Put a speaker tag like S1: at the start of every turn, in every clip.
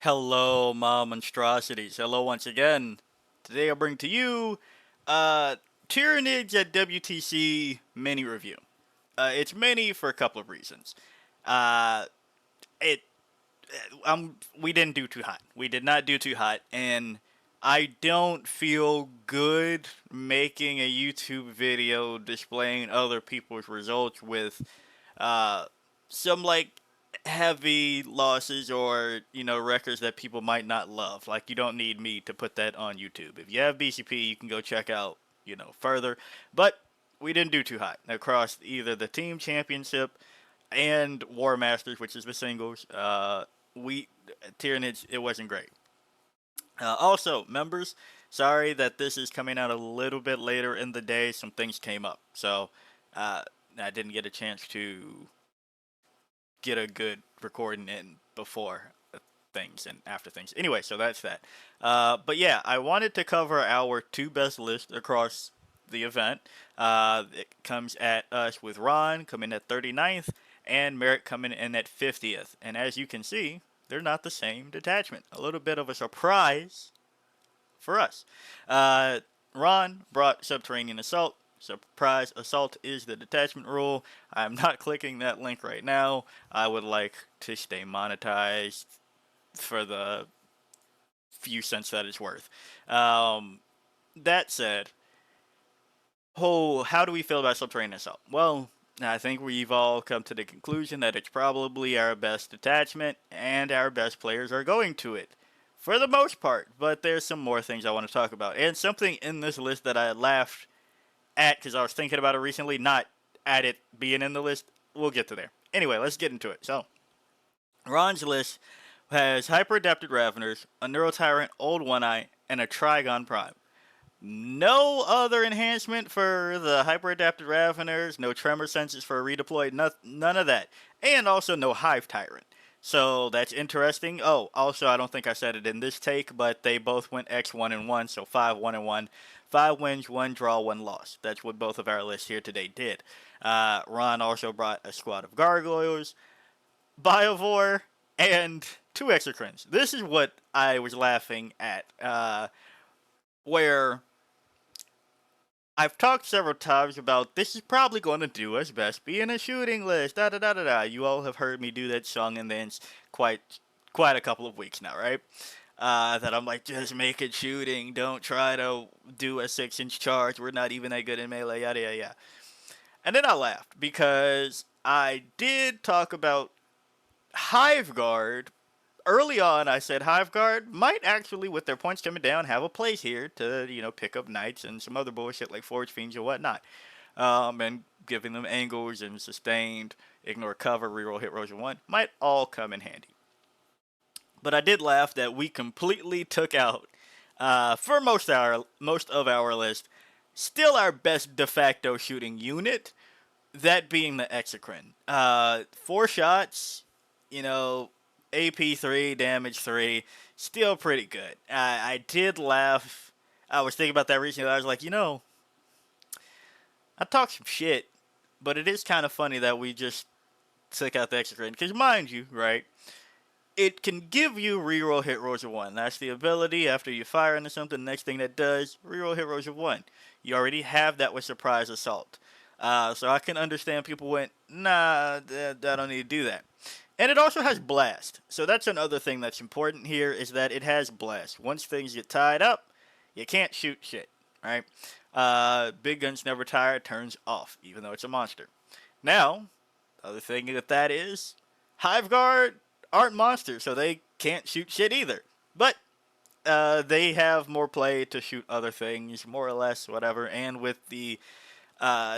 S1: Hello, my monstrosities. Hello once again. Today I bring to you uh, Tyranids at WTC mini review. It's mini for a couple of reasons. Uh, it we didn't do too hot. We did not do too hot, and I don't feel good making a YouTube video displaying other people's results with uh, some heavy losses or records that people might not love. Like, you don't need me to put that on YouTube. If you have BCP, you can go check out further. But we didn't do too hot across either the team championship and War Masters, which is the singles. We Tyranids, it wasn't great. Also, members, sorry that this is coming out a little bit later in the day. Some things came up, so uh, I didn't get a chance to get a good recording in before things and after things. Anyway, so that's that. But yeah, I wanted to cover our two best lists across the event. It comes at us with Ron coming at 39th and Merrick coming in at 50th. And as you can see, they're not the same detachment. A little bit of a surprise for us. Ron brought Subterranean Assault. Surprise Assault is the detachment rule. I'm not clicking that link right now. I would like to stay monetized for the few cents that it's worth. That said, how do we feel about Subterranean Assault? Well, I think we've all come to the conclusion that it's probably our best detachment, and our best players are going to it. For the most part, but there's some more things I want to talk about. And something in this list that I laughed at because I was thinking about it recently, not at it being in the list. We'll get to there. Anyway, let's get into it. So, Ron's list has Hyper Adapted Raveners, a Neurotyrant, Old One Eye, and a Trigon Prime. No other enhancement for the Hyper Adapted Raveners, no Tremor Senses for a redeploy, none of that. And also no Hive Tyrant. So that's interesting. Oh, also, I don't think I said it in this take, but they both went X1 and 1, so 5 1 and 1. 5 wins, 1 draw, 1 loss. That's what both of our lists here today did. Ron also brought a squad of Gargoyles, Biovore, and 2 Exocrines. This is what I was laughing at, where I've talked several times about this is probably going to do us best being a shooting list. Da da da da da. You all have heard me do that song and dance quite a couple of weeks now, right? That I'm like, just make it shooting. Don't try to do a 6-inch charge. We're not even that good in melee. Yada yada yada. And then I laughed because I did talk about Hive Guard early on. I said Hive Guard might actually, with their points coming down, have a place here to pick up knights and some other bullshit like Forge Fiends and whatnot, and giving them angles and sustained, ignore cover, reroll hit rolls and one might all come in handy. But I did laugh that we completely took out, for most of our list, still our best de facto shooting unit, that being the Exocrine. 4 shots, AP 3, damage 3, still pretty good. I did laugh. I was thinking about that recently. I was like, I talk some shit, but it is kind of funny that we just took out the Exocrine. Because mind you, right, it can give you reroll hit rolls of 1. That's the ability after you fire into something. The next thing that does, reroll hit rolls of 1. You already have that with Surprise Assault. So I can understand people went, nah, I don't need to do that. And it also has Blast. So that's another thing that's important here is that it has Blast. Once things get tied up, you can't shoot shit, right? Big Guns Never Tire turns off, even though it's a monster. Now, the other thing with that is, Hive Guard aren't monsters, so they can't shoot shit either. But they have more play to shoot other things, more or less, whatever. And with the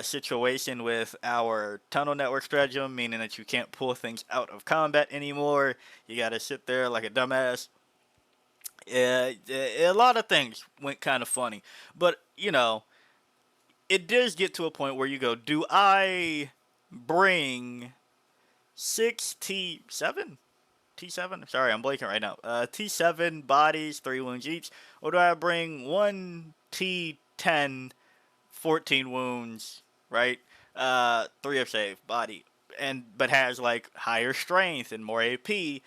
S1: situation with our tunnel network stratagem, meaning that you can't pull things out of combat anymore. You gotta sit there like a dumbass. A lot of things went kind of funny. But, it does get to a point where you go, do I bring 6 T7? T7? Sorry, I'm blanking right now. T7 bodies, 3 wounds each. Or do I bring 1 T10 14 wounds, right? 3 of save, body, but has like higher strength and more AP,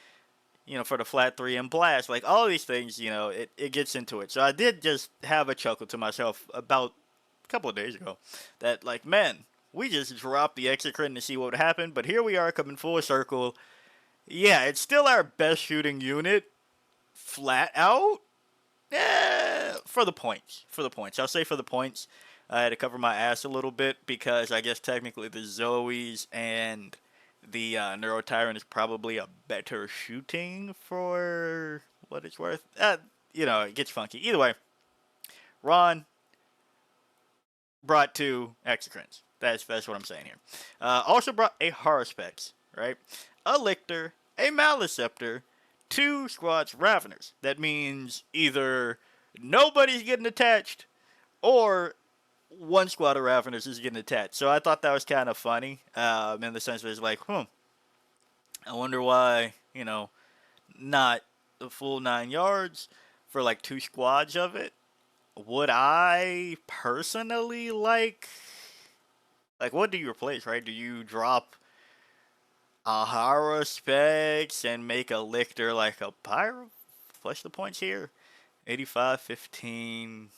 S1: for the flat 3 and blast, like all these things, it gets into it. So I did just have a chuckle to myself about a couple of days ago that, like, man, we just dropped the exocrine to see what would happen, but here we are coming full circle. Yeah, it's still our best shooting unit, flat out. For the points. For the points. I'll say for the points. I had to cover my ass a little bit because I guess technically the Zoes and the Neurotyrant is probably a better shooting for what it's worth. It gets funky. Either way, Ron brought 2 Exocrines. That's what I'm saying here. Also brought a Haruspex, right? A Lictor, a Maliceptor, 2 squads Raveners. That means either nobody's getting attached or 1 squad of Raveners is getting attached. So I thought that was kind of funny, in the sense that it's like, I wonder why, not the full 9 yards for like 2 squads of it. Would I personally like, what do you replace, right? Do you drop a Haruspex and make a Lictor like a Pyro? Flush the points here. 85, 15.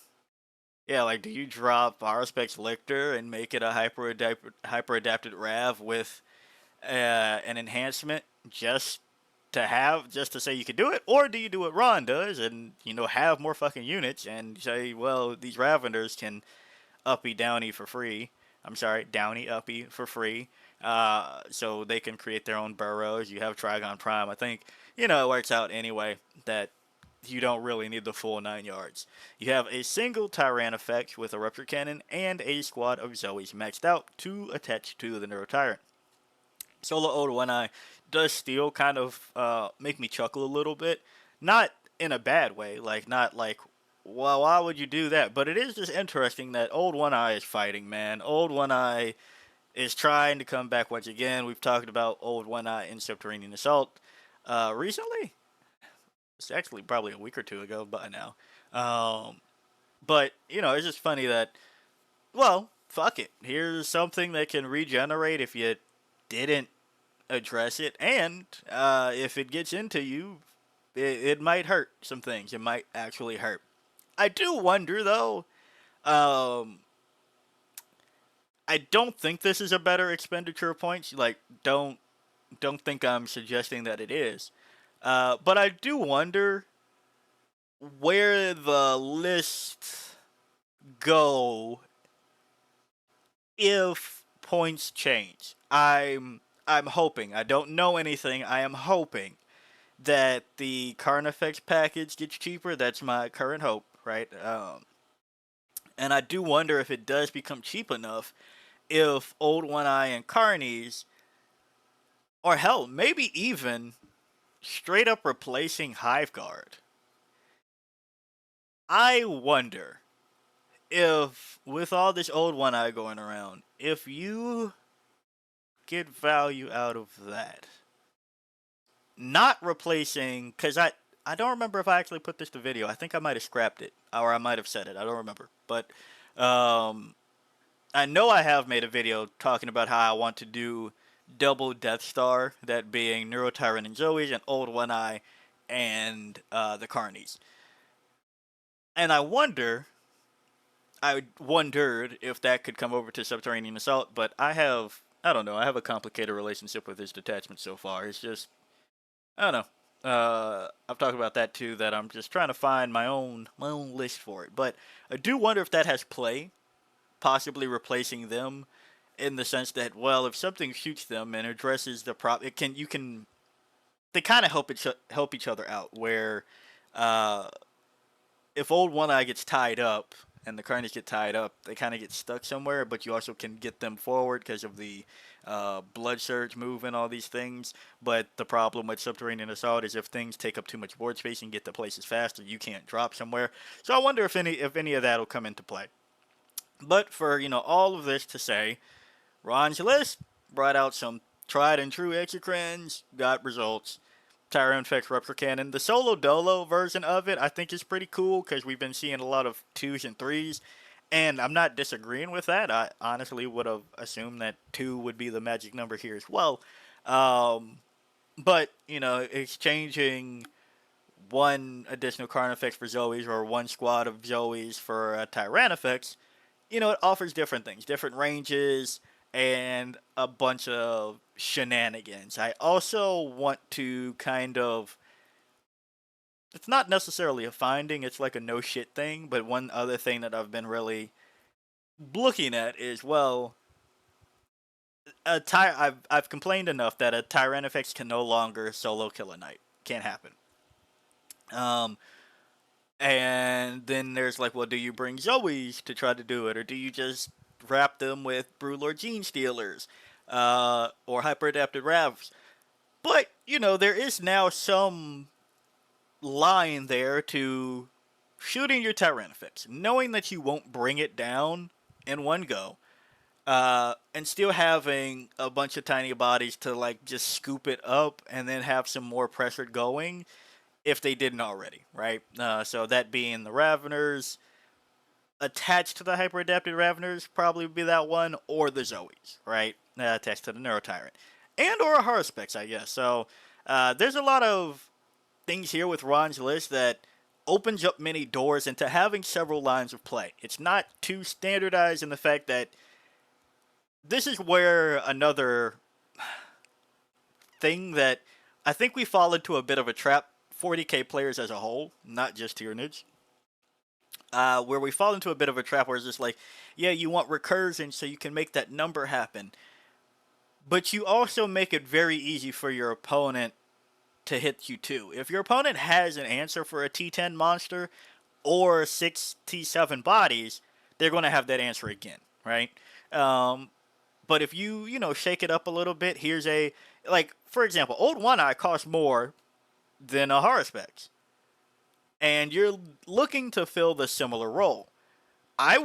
S1: Yeah, like, do you drop Haruspex Lictor and make it a hyper adapted Rav with an enhancement just to say you could do it? Or do you do what Ron does and, have more fucking units and say, well, these Raveners can uppy Downy for free. I'm sorry, Downy uppy for free. So they can create their own burrows. You have Trigon Prime. I think, it works out anyway that you don't really need the full 9 yards. You have a single Tyrannifex with a Rupture Cannon and a squad of Zoes maxed out to attach to the Neurotyrant. Solo Ode 1-Eye does still kind of make me chuckle a little bit. Not in a bad way, not like, well, why would you do that? But it is just interesting that Old 1-Eye is fighting, man. Old 1-Eye is trying to come back once again. We've talked about Old 1-Eye in Subterranean Assault recently. It's actually probably a week or 2 ago by now. But, it's just funny that, well, fuck it. Here's something that can regenerate if you didn't address it. And if it gets into you, it might hurt some things. It might actually hurt. I do wonder, though, I don't think this is a better expenditure of points. Don't think I'm suggesting that it is. But I do wonder where the lists go if points change. I'm hoping. I don't know anything. I am hoping that the Carnifex package gets cheaper. That's my current hope, right? And I do wonder if it does become cheap enough, if Old 1-Eye and Carnies, or hell, maybe even straight up replacing Hiveguard. I wonder if, with all this Old 1-Eye going around, if you get value out of that. Not replacing, because I don't remember if I actually put this to video. I think I might have scrapped it, or I might have said it. I don't remember. But I know I have made a video talking about how I want to do double Death Star, that being Neurotyrant and Zoes, and Old 1-Eye and the Carnies. And I wondered if that could come over to Subterranean Assault, but I have a complicated relationship with this detachment so far. It's just, I don't know. I've talked about that too, that I'm just trying to find my own list for it. But I do wonder if that has play, possibly replacing them, in the sense that, well, if something shoots them and addresses the problem, they kind of help each other out. Where if Old 1-Eye gets tied up and the Carnies get tied up, they kind of get stuck somewhere, but you also can get them forward because of the Blood Surge move and all these things. But the problem with Subterranean Assault is if things take up too much board space and get to places faster, you can't drop somewhere. So I wonder if any of that will come into play. But for, all of this to say, Ron's list brought out some tried and true exocrines, got results. Tyrannifex Rupture Cannon. The Solo Dolo version of it, I think, is pretty cool because we've been seeing a lot of 2s and 3s, and I'm not disagreeing with that. I honestly would have assumed that 2 would be the magic number here as well. But, exchanging one additional Carnifex for Zoes or one squad of Zoes for a Tyrannifex, it offers different things, different ranges, and a bunch of shenanigans. I also want to kind of. It's not necessarily a finding, it's like a no shit thing, but one other thing that I've been really looking at is, well, I've complained enough that a Tyrannifex can no longer solo kill a knight. Can't happen. Um, and then there's like, well, do you bring Zoes to try to do it, or do you just wrap them with Brewlord Gene Stealers, or Hyper Adapted Ravs? But there is now some line there to shooting your Tyrannifex, knowing that you won't bring it down in one go, and still having a bunch of tiny bodies to like just scoop it up and then have some more pressure going if they didn't already, right? So that being the Raveners, attached to the Hyper Adapted Raveners probably would be that one, or the Zoes, right? Attached to the Neurotyrant. And or a Harspex, I guess. So there's a lot of things here with Ron's list that opens up many doors into having several lines of play. It's not too standardized in the fact that this is where another thing that I think we fall into a bit of a trap, 40k players as a whole, not just Tyranids, where we fall into a bit of a trap where it's just like, yeah, you want recursion so you can make that number happen, but you also make it very easy for your opponent to hit you too. If your opponent has an answer for a T10 monster or 6 T7 bodies, they're going to have that answer again, right? But if you shake it up a little bit, here's like, for example, Old One Eye costs more than a Harspex, and you're looking to fill the similar role. I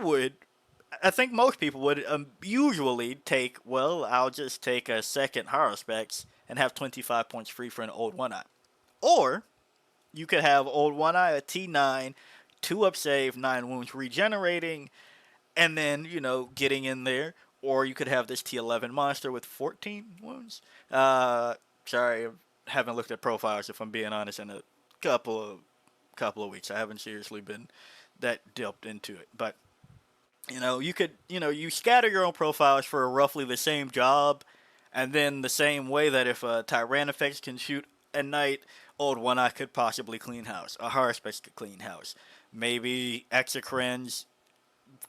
S1: think most people would usually take, well, I'll just take a second Harspex and have 25 points free for an Old One Eye. Or you could have Old One Eye, a T9, 2 up save, 9 wounds regenerating, and then, getting in there. Or you could have this T11 monster with 14 wounds. Sorry, I haven't looked at profiles, if I'm being honest, in a couple of weeks. I haven't seriously been that dipped into it. But, you could, you scatter your own profiles for roughly the same job, and then the same way that if a Tyrannifex can shoot at night, Old One Eye could possibly clean house. A Harspex could clean house. Maybe Exocrines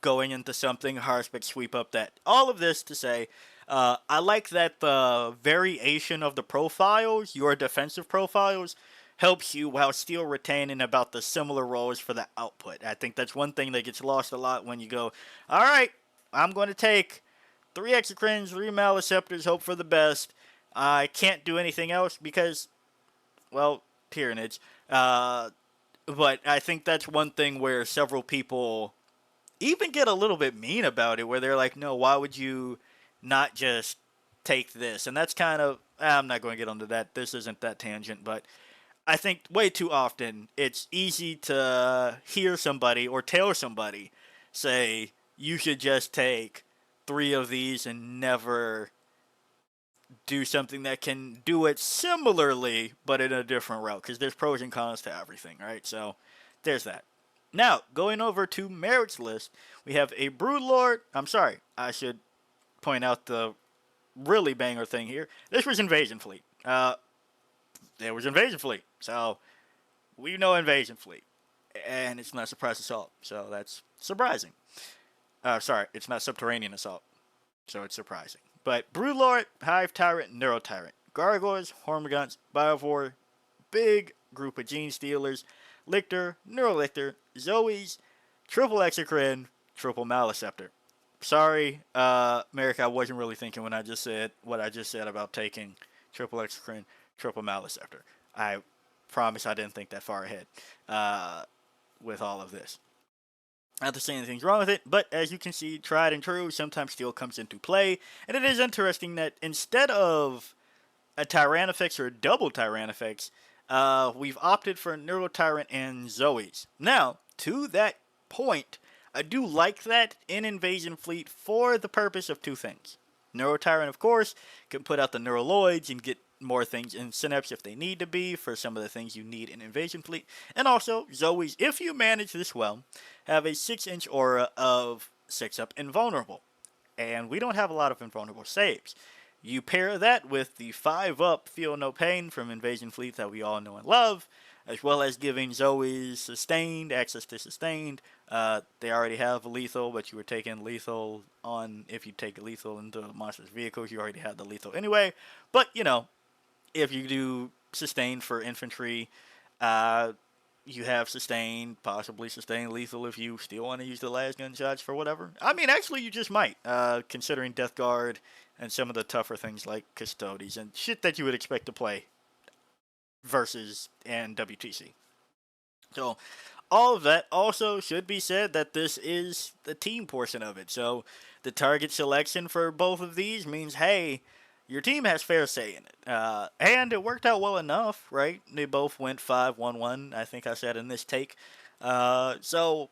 S1: going into something, Harspex sweep up that. All of this to say, I like that the variation of the profiles, your defensive profiles, helps you while still retaining about the similar roles for the output. I think that's one thing that gets lost a lot when you go, all right, I'm going to take 3 Exocrines, 3 Maleceptors, hope for the best. I can't do anything else because, well, Tyranids. But I think that's one thing where several people even get a little bit mean about it, where they're like, no, why would you not just take this? And that's kind of, I'm not going to get onto that. This isn't that tangent, but I think way too often it's easy to hear somebody or tell somebody say, you should just take 3 of these and never do something that can do it similarly, but in a different route, because there's pros and cons to everything, right? So there's that. Now, going over to Merrick's list, we have a Broodlord. I'm sorry, I should point out the really banger thing here. This was Invasion Fleet. There was Invasion Fleet. So, we know Invasion Fleet. And it's not Surprise Assault. So, that's surprising. Sorry, it's not Subterranean Assault. So, it's surprising. But Broodlord, Hive Tyrant, Neurotyrant. Gargoyles, Hormagaunts, Biovore, big group of Gene Stealers, Lictor, Neurolictor, Zoes, triple Exocrine, triple Maleceptor. Sorry, Merrick, I wasn't really thinking when I just said what I just said about taking triple Exocrine, triple Maleceptor. I promise I didn't think that far ahead with all of this. Not to say anything's wrong with it, but as you can see, tried and true sometimes still comes into play, and it is interesting that instead of a Tyrannifex or a double Tyrannifex, we've opted for Neurotyrant and Zoes. Now, to that point, I do like that in Invasion Fleet for the purpose of 2 things. Neurotyrant, of course, can put out the Neuroloids and get more things in Synapse if they need to be for some of the things you need in Invasion Fleet. And also, Zoe's, if you manage this well, have a 6-inch aura of 6-up Invulnerable. And we don't have a lot of invulnerable saves. You pair that with the 5-up Feel No Pain from Invasion Fleet that we all know and love, as well as giving Zoe's Sustained, access to Sustained. They already have lethal, but you were taking lethal on, if you take lethal into monster's vehicles, you already have the lethal anyway. But, if you do Sustained for infantry, you have Sustained, possibly Sustained lethal if you still want to use the last gunshots for whatever. I mean, actually, you just might, considering Death Guard and some of the tougher things like Custodes and shit that you would expect to play versus and WTC. So, all of that also should be said that this is the team portion of it. So, the target selection for both of these means, hey, your team has fair say in it. And it worked out well enough, right? They both went 5-1-1, I think I said in this take. So,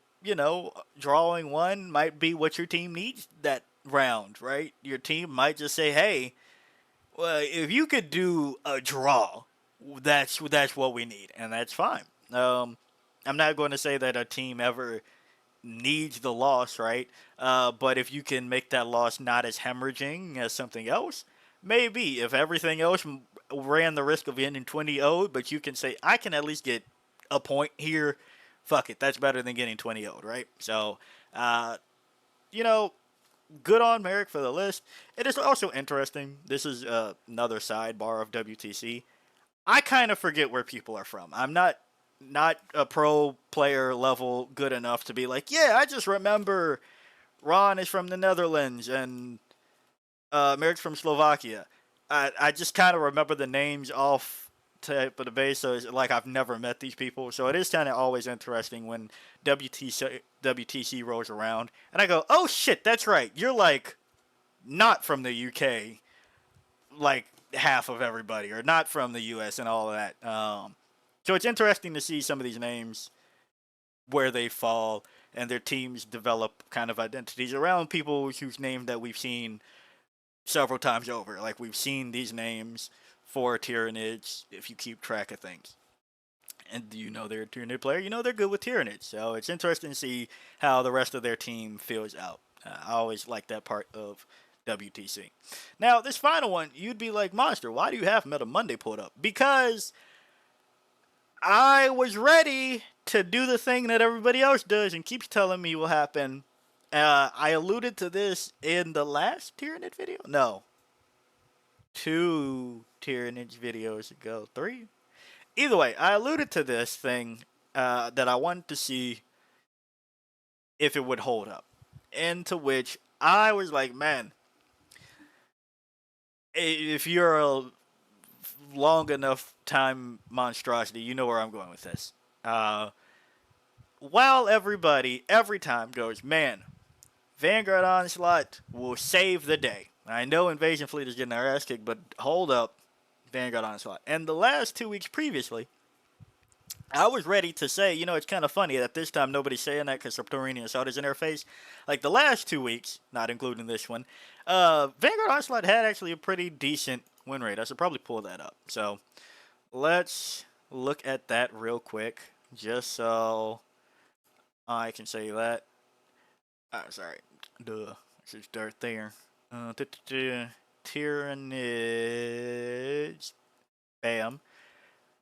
S1: drawing one might be what your team needs that round, right? Your team might just say, hey, well, if you could do a draw, that's what we need, and that's fine. I'm not going to say that a team ever needs the loss, right? But if you can make that loss not as hemorrhaging as something else, maybe. If everything else ran the risk of ending 20-0, but you can say, I can at least get a point here, fuck it, that's better than getting 20-0, right? So, good on Merrick for the list. It is also interesting. This is another sidebar of WTC. I kind of forget where people are from. I'm not a pro player level good enough to be like, yeah, I just remember Ron is from the Netherlands and Merrick's from Slovakia. I just kind of remember the names off type of the base, so it's like I've never met these people. So it is kind of always interesting when WTC rolls around, and I go, oh shit, that's right, you're like not from the UK, like half of everybody, or not from the US and all of that. So it's interesting to see some of these names where they fall and their teams develop kind of identities around people whose name that we've seen several times over. Like we've seen these names for Tyranids if you keep track of things. And they're a Tyranid player, they're good with Tyranids. So it's interesting to see how the rest of their team fills out. I always like that part of WTC. Now, this final one, you'd be like, Monster, why do you have Meta Monday pulled up? Because I was ready to do the thing that everybody else does and keeps telling me will happen. I alluded to this in the last Tyranid video. No. 2 Tyranids videos ago. 3? Either way, I alluded to this thing that I wanted to see if it would hold up. And to which I was like, man, if you're a long enough time monstrosity, you know where I'm going with this. While everybody, every time goes, man, Vanguard Onslaught will save the day. I know Invasion Fleet is getting our ass kicked, but hold up, Vanguard Onslaught. And the last 2 weeks previously, I was ready to say, it's kind of funny that this time nobody's saying that because Subterranean saw this interface. Like the last 2 weeks, not including this one, Vanguard Onslaught had actually a pretty decent win rate. I should probably pull that up. So let's look at that real quick, just so I can say that. Sorry. Duh. Let's start there. Tyranids. Bam.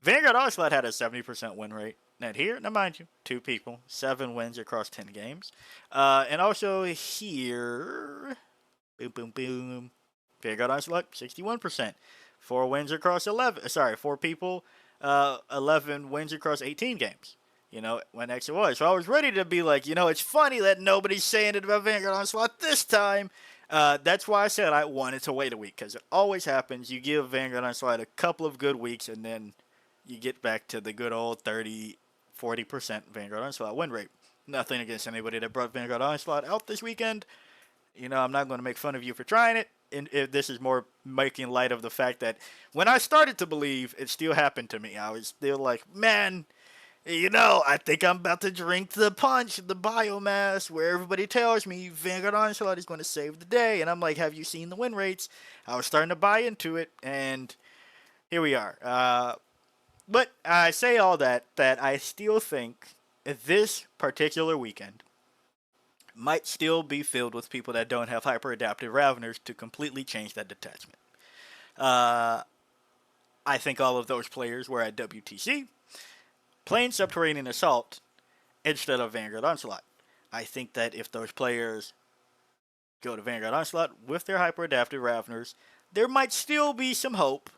S1: Vanguard Onslaught had a 70% win rate. And here, now mind you, 2 people, 7 wins across 10 games. And also here, boom, boom, boom. Vanguard Onslaught, 61%. 4 wins across 4 people, 11 wins across 18 games. When X it was. So I was ready to be like, it's funny that nobody's saying it about Vanguard Onslaught this time. That's why I said I wanted to wait a week, because it always happens. You give Vanguard Onslaught a couple of good weeks, and then you get back to the good old 30, 40% Vanguard Onslaught win rate. Nothing against anybody that brought Vanguard Onslaught out this weekend. I'm not going to make fun of you for trying it. And this is more making light of the fact that when I started to believe, it still happened to me. I was still like, man, I think I'm about to drink the punch, the biomass, where everybody tells me Vanguard Onslaught is going to save the day. And I'm like, have you seen the win rates? I was starting to buy into it, and here we are. But I say all that I still think this particular weekend might still be filled with people that don't have hyper adaptive Raveners to completely change that detachment. Uh, I think all of those players were at WTC playing Subterranean Assault instead of Vanguard Onslaught. I think that if those players go to Vanguard Onslaught with their hyper adaptive Raveners, there might still be some hope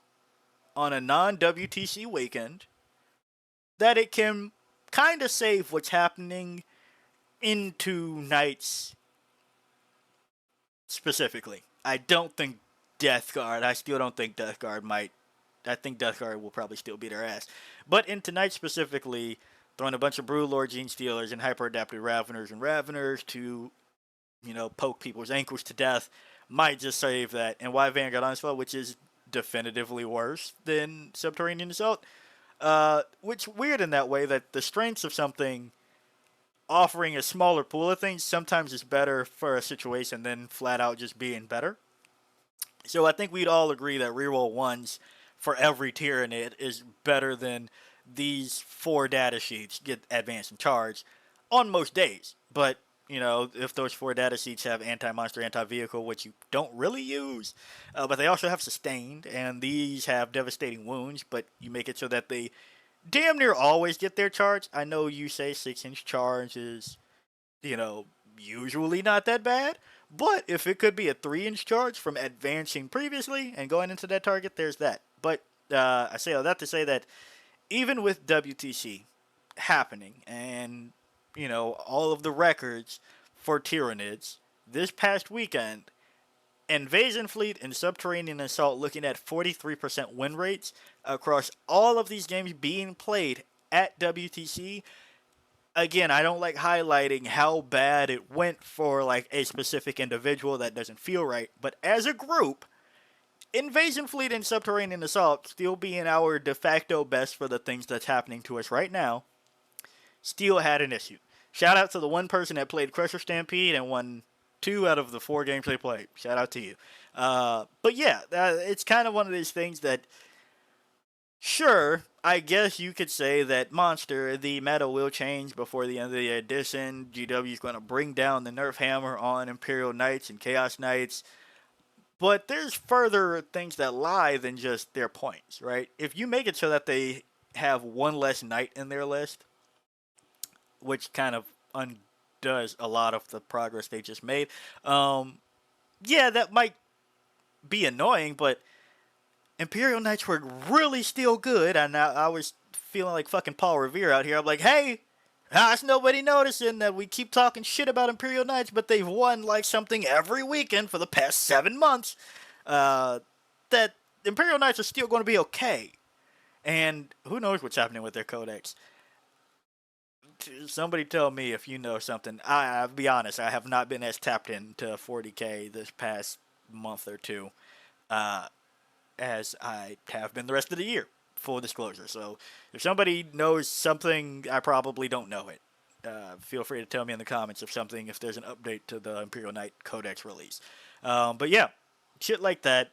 S1: on a non WTC weekend that it can kind of save what's happening into Knights specifically. I don't think Death Guard, I still don't think Death Guard might. I think Death Guard will probably still beat their ass. But in tonight specifically, throwing a bunch of Brewlord Gene Stealers and hyper adaptive Raveners to, poke people's ankles to death might just save that. And why Vanguard Onslaught, which is definitively worse than Subterranean Assault? Which weird in that way that the strengths of something offering a smaller pool of things sometimes is better for a situation than flat out just being better. So I think we'd all agree that reroll ones for every Tyranid is better than these 4 data sheets get advanced and charge on most days. But, if those 4 data sheets have anti-monster, anti-vehicle, which you don't really use, but they also have sustained, and these have devastating wounds, but you make it so that they damn near always get their charge. I know you say 6-inch charge is, usually not that bad. But if it could be a 3-inch charge from advancing previously and going into that target, there's that. But I say all that to say that even with WTC happening and, all of the records for Tyranids this past weekend, Invasion Fleet and Subterranean Assault looking at 43% win rates across all of these games being played at WTC. Again, I don't like highlighting how bad it went for like a specific individual. That doesn't feel right. But as a group, Invasion Fleet and Subterranean Assault still being our de facto best for the things that's happening to us right now, still had an issue. Shout out to the one person that played Crusher Stampede and won 2 out of the 4 games they played. Shout out to you. But yeah, it's kind of one of these things that, sure, I guess you could say that Monster, the meta will change before the end of the edition. GW is going to bring down the Nerf hammer on Imperial Knights and Chaos Knights. But there's further things that lie than just their points, right? If you make it so that they have 1 less Knight in their list, which kind of undoes a lot of the progress they just made, yeah, that might be annoying, but Imperial Knights were really still good, and I was feeling like fucking Paul Revere out here. I'm like, hey, how's nobody noticing that we keep talking shit about Imperial Knights, but they've won like something every weekend for the past 7 months? That Imperial Knights are still going to be okay. And who knows what's happening with their codex. Somebody tell me if you know something. I'll be honest, I have not been as tapped into 40k this past month or two as I have been the rest of the year. Full disclosure. So if somebody knows something, I probably don't know it. Feel free to tell me in the comments if there's an update to the Imperial Knight Codex release. But yeah, shit like that.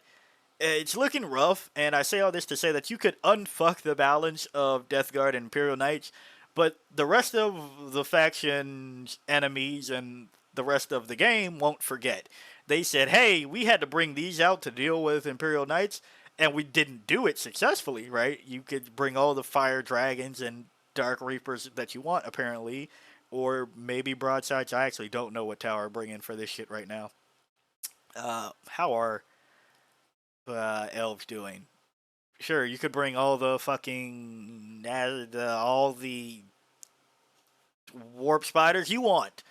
S1: It's looking rough, and I say all this to say that you could unfuck the balance of Death Guard and Imperial Knights, but the rest of the faction's enemies and the rest of the game won't forget. They said, hey, we had to bring these out to deal with Imperial Knights, and we didn't do it successfully, right? You could bring all the Fire Dragons and Dark Reapers that you want, apparently, or maybe Broadsides. I actually don't know what tower I'm bringing for this shit right now. How are elves doing? Sure, you could bring all the fucking all the warp spiders you want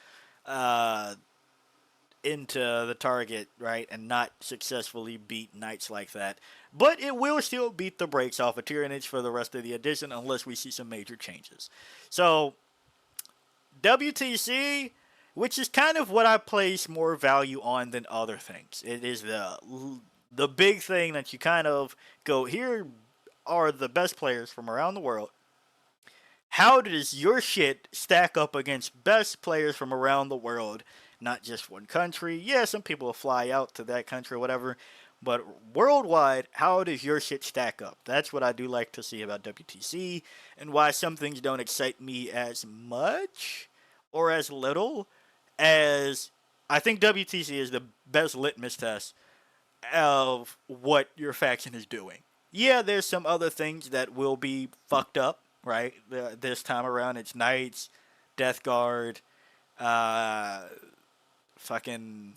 S1: into the target, right, and not successfully beat knights like that. But it will still beat the brakes off of Tyranids for the rest of the edition unless we see some major changes. So WTC, which is kind of what I place more value on than other things. It is the big thing that you kind of go, here are the best players from around the world. How does your shit stack up against best players from around the world? Not just one country. Yeah, some people will fly out to that country or whatever. But worldwide, how does your shit stack up? That's what I do like to see about WTC, and why some things don't excite me as much or as little as I think WTC is the best litmus test of what your faction is doing. Yeah, there's some other things that will be fucked up, right? This time around, it's Knights, Death Guard, uh, fucking.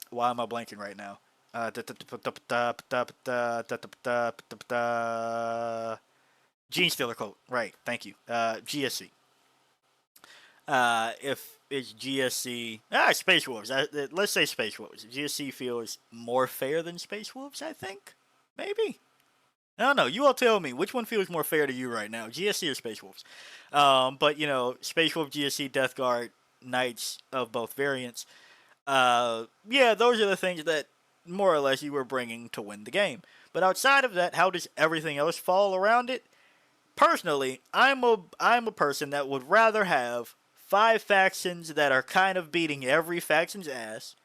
S1: Why am I blanking right now? Gene Stealer Cult. Right, thank you. GSC. If it's GSC, Space Wolves. Let's say Space Wolves. GSC feels more fair than Space Wolves. I think, maybe. I don't know. You all tell me which one feels more fair to you right now, GSC or Space Wolves. But Space Wolf, GSC, Death Guard, Knights of both variants. Yeah, those are the things that more or less you were bringing to win the game. But outside of that, how does everything else fall around it? Personally, I'm a person that would rather have 5 factions that are kind of beating every faction's ass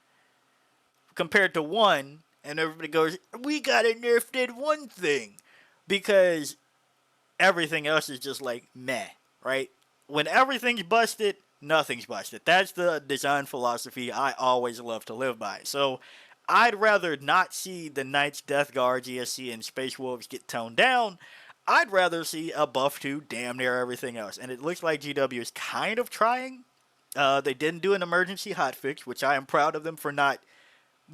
S1: compared to one, and everybody goes, we gotta nerf that one thing, because everything else is just like meh, right? When everything's busted, nothing's busted. That's the design philosophy I always love to live by. So I'd rather not see the Knights, Death Guard, GSC, and Space Wolves get toned down. I'd rather see a buff to damn near everything else. And it looks like GW is kind of trying. They didn't do an emergency hotfix, which I am proud of them for not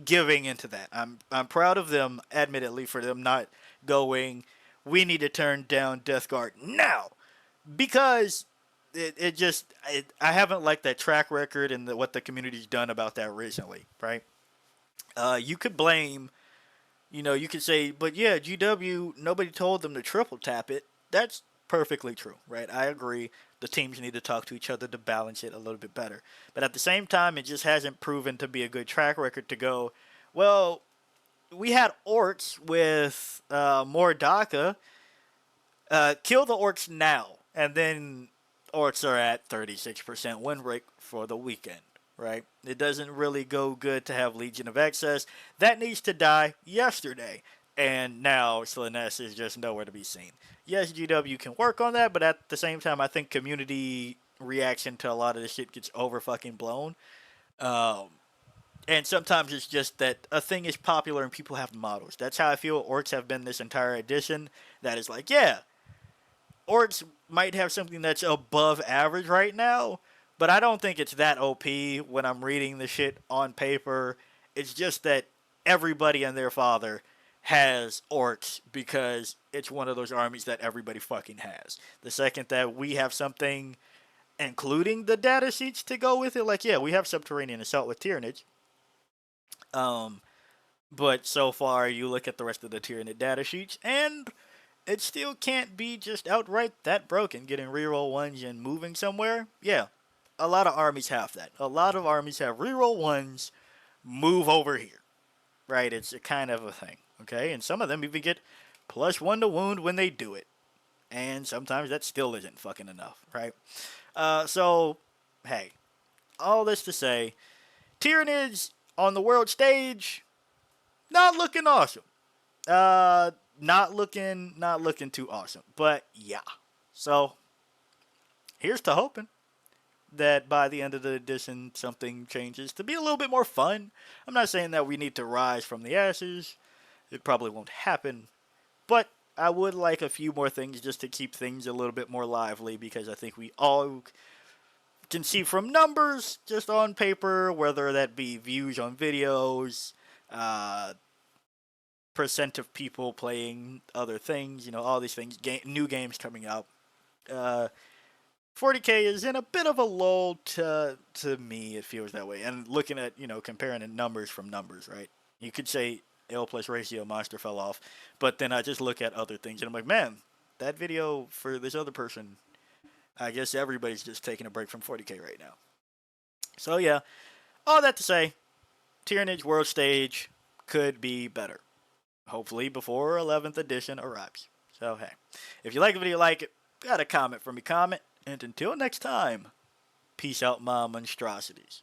S1: giving into that. I'm proud of them, admittedly, for them not going, we need to turn down Death Guard now. Because I haven't liked that track record and what the community's done about that recently, right? You could blame, you could say, but yeah, GW, nobody told them to triple tap it. That's perfectly true, right? I agree. The teams need to talk to each other to balance it a little bit better. But at the same time, it just hasn't proven to be a good track record to go, well, we had orcs with more DACA. Kill the orcs now. And then orcs are at 36% win rate for the weekend, right? It doesn't really go good to have Legion of Excess. That needs to die yesterday. And now Slaanesh is just nowhere to be seen. Yes, GW can work on that, but at the same time, I think community reaction to a lot of this shit gets over fucking blown. And sometimes it's just that a thing is popular and people have models. That's how I feel orcs have been this entire edition. That is like, yeah, orcs might have something that's above average right now, but I don't think it's that OP when I'm reading the shit on paper. It's just that everybody and their father has orcs because it's one of those armies that everybody fucking has. The second that we have something, including the data sheets to go with it, like, yeah, we have subterranean assault with Tyranids. But so far, you look at the rest of the Tyranid data sheets, and it still can't be just outright that broken, getting reroll ones and moving somewhere. Yeah, a lot of armies have that. A lot of armies have reroll ones, move over here. Right? It's a kind of a thing. Okay? And some of them even get +1 to wound when they do it. And sometimes that still isn't fucking enough. Right? So, hey. All this to say, Tyranids on the world stage, not looking awesome. Not looking too awesome. But yeah. So here's to hoping that by the end of the edition something changes to be a little bit more fun. I'm not saying that we need to rise from the ashes. It probably won't happen. But I would like a few more things just to keep things a little bit more lively, because I think we all can see from numbers just on paper, whether that be views on videos, percent of people playing other things, all these things, new games coming out. 40K is in a bit of a lull to me, it feels that way. And looking at, comparing the numbers from numbers, right? You could say L plus ratio monster fell off, but then I just look at other things and I'm like, man, that video for this other person, I guess everybody's just taking a break from 40K right now. So yeah, all that to say, Tyranids World Stage could be better. Hopefully before 11th edition arrives. So hey, if you like the video, like it, got a comment from me, comment, and until next time, peace out, my monstrosities.